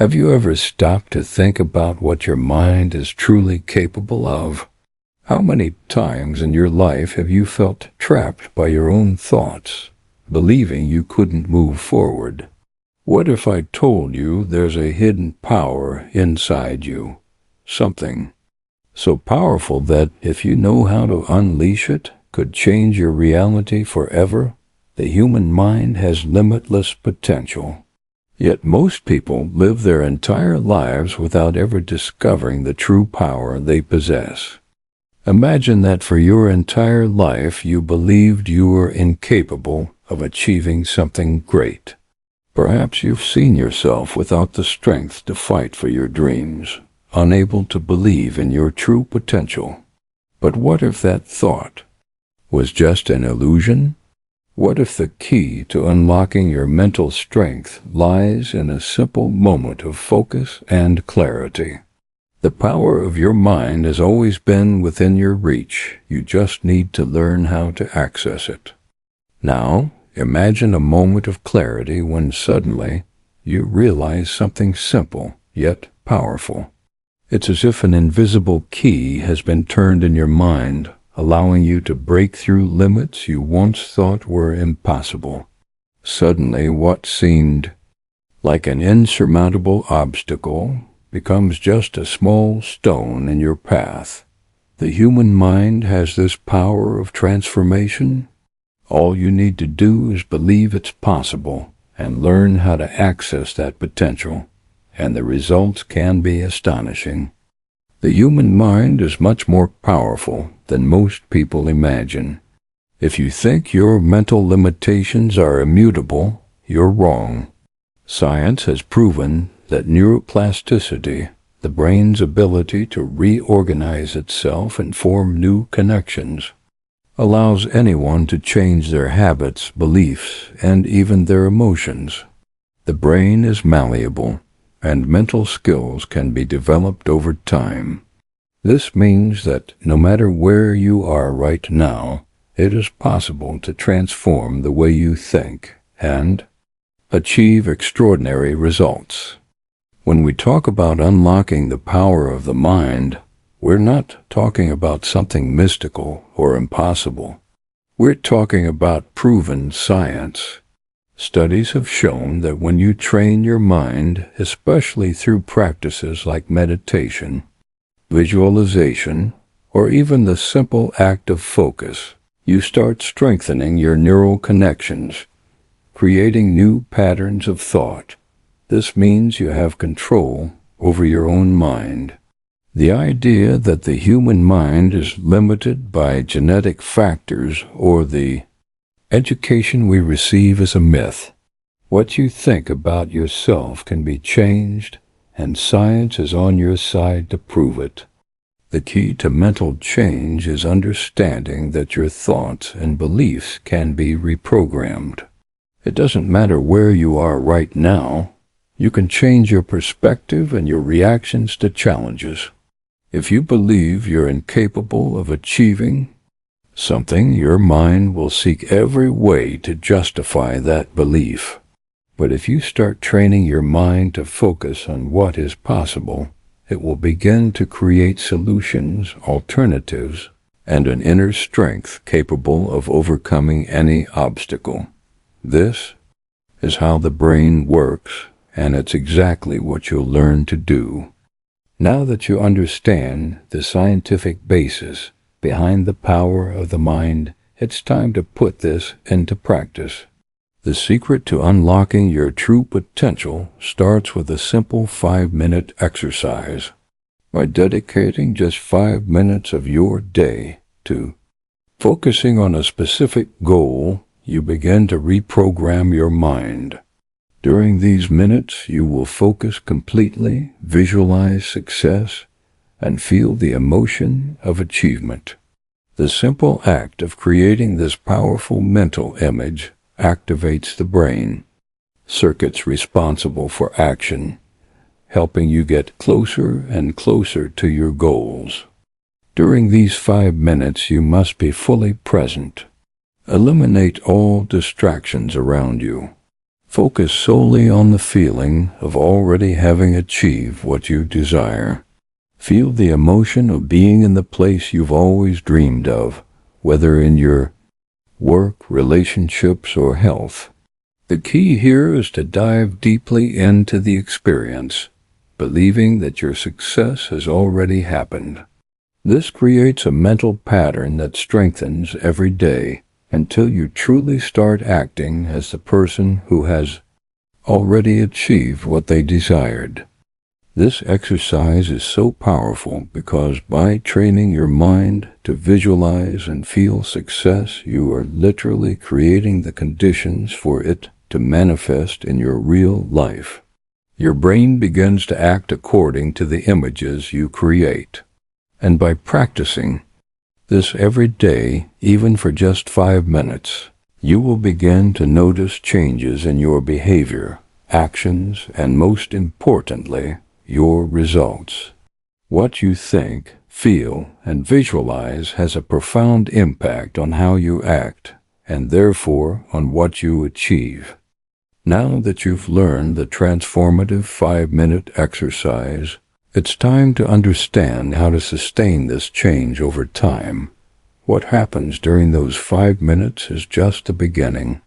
Have you ever stopped to think about what your mind is truly capable of? How many times in your life have you felt trapped by your own thoughts, believing you couldn't move forward? What if I told you there's a hidden power inside you? Something so powerful that, if you know how to unleash it, could change your reality forever? The human mind has limitless potential. Yet most people live their entire lives without ever discovering the true power they possess. Imagine that for your entire life you believed you were incapable of achieving something great. Perhaps you've seen yourself without the strength to fight for your dreams, unable to believe in your true potential. But what if that thought was just an illusion? What if the key to unlocking your mental strength lies in a simple moment of focus and clarity? The power of your mind has always been within your reach. You just need to learn how to access it. Now, imagine a moment of clarity when suddenly you realize something simple yet powerful. It's as if an invisible key has been turned in your mind, allowing you to break through limits you once thought were impossible. Suddenly, what seemed like an insurmountable obstacle becomes just a small stone in your path. The human mind has this power of transformation. All you need to do is believe it's possible and learn how to access that potential, and the results can be astonishing. The human mind is much more powerful than most people imagine. If you think your mental limitations are immutable, you're wrong. Science has proven that neuroplasticity, the brain's ability to reorganize itself and form new connections, allows anyone to change their habits, beliefs, and even their emotions. The brain is malleable, and mental skills can be developed over time. This means that no matter where you are right now, it is possible to transform the way you think and achieve extraordinary results. When we talk about unlocking the power of the mind, we're not talking about something mystical or impossible. We're talking about proven science. Studies have shown that when you train your mind, especially through practices like meditation, visualization, or even the simple act of focus, you start strengthening your neural connections, creating new patterns of thought. This means you have control over your own mind. The idea that the human mind is limited by genetic factors or the education we receive is a myth. What you think about yourself can be changed, and science is on your side to prove it. The key to mental change is understanding that your thoughts and beliefs can be reprogrammed. It doesn't matter where you are right now. You can change your perspective and your reactions to challenges. If you believe you're incapable of achieving something, your mind will seek every way to justify that belief. But if you start training your mind to focus on what is possible, it will begin to create solutions, alternatives, and an inner strength capable of overcoming any obstacle. This is how the brain works, and it's exactly what you'll learn to do. Now that you understand the scientific basis behind the power of the mind, it's time to put this into practice. The secret to unlocking your true potential starts with a simple 5-minute exercise. By dedicating just 5 minutes of your day to focusing on a specific goal, you begin to reprogram your mind. During these minutes, you will focus completely, visualize success, and feel the emotion of achievement. The simple act of creating this powerful mental image activates the brain, circuits responsible for action, helping you get closer and closer to your goals. During these 5 minutes, you must be fully present. Eliminate all distractions around you. Focus solely on the feeling of already having achieved what you desire. Feel the emotion of being in the place you've always dreamed of, whether in your work, relationships, or health. The key here is to dive deeply into the experience, believing that your success has already happened. This creates a mental pattern that strengthens every day until you truly start acting as the person who has already achieved what they desired. This exercise is so powerful because by training your mind to visualize and feel success, you are literally creating the conditions for it to manifest in your real life. Your brain begins to act according to the images you create. And by practicing this every day, even for just 5 minutes, you will begin to notice changes in your behavior, actions, and most importantly, your results. What you think, feel, and visualize has a profound impact on how you act, and therefore on what you achieve. Now that you've learned the transformative 5-minute exercise, it's time to understand how to sustain this change over time. What happens during those 5 minutes is just the beginning.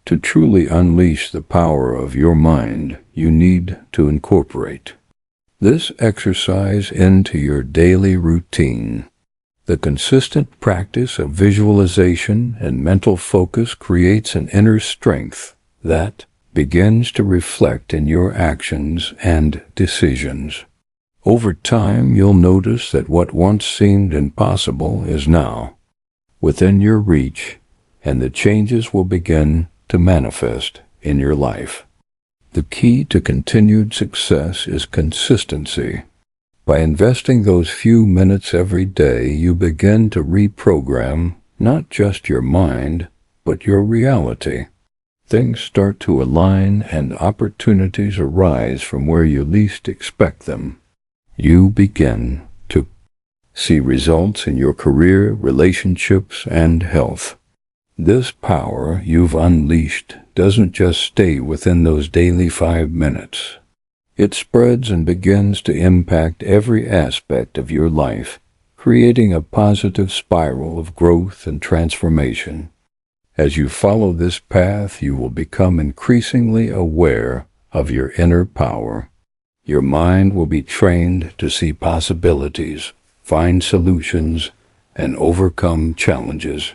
To truly unleash the power of your mind, you need to incorporate this exercise into your daily routine. The consistent practice of visualization and mental focus creates an inner strength that begins to reflect in your actions and decisions. Over time, you'll notice that what once seemed impossible is now within your reach, and the changes will begin to manifest in your life. The key to continued success is consistency. By investing those few minutes every day, you begin to reprogram not just your mind, but your reality. Things start to align and opportunities arise from where you least expect them. You begin to see results in your career, relationships, and health. This power you've unleashed doesn't just stay within those daily 5 minutes. It spreads and begins to impact every aspect of your life, creating a positive spiral of growth and transformation. As you follow this path, you will become increasingly aware of your inner power. Your mind will be trained to see possibilities, find solutions, and overcome challenges.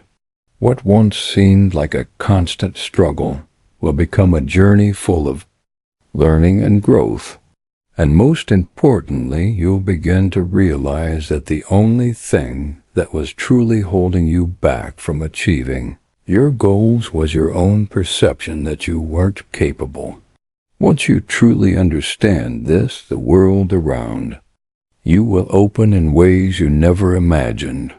What once seemed like a constant struggle will become a journey full of learning and growth. And most importantly, you'll begin to realize that the only thing that was truly holding you back from achieving your goals was your own perception that you weren't capable. Once you truly understand this, the world around you will open in ways you never imagined.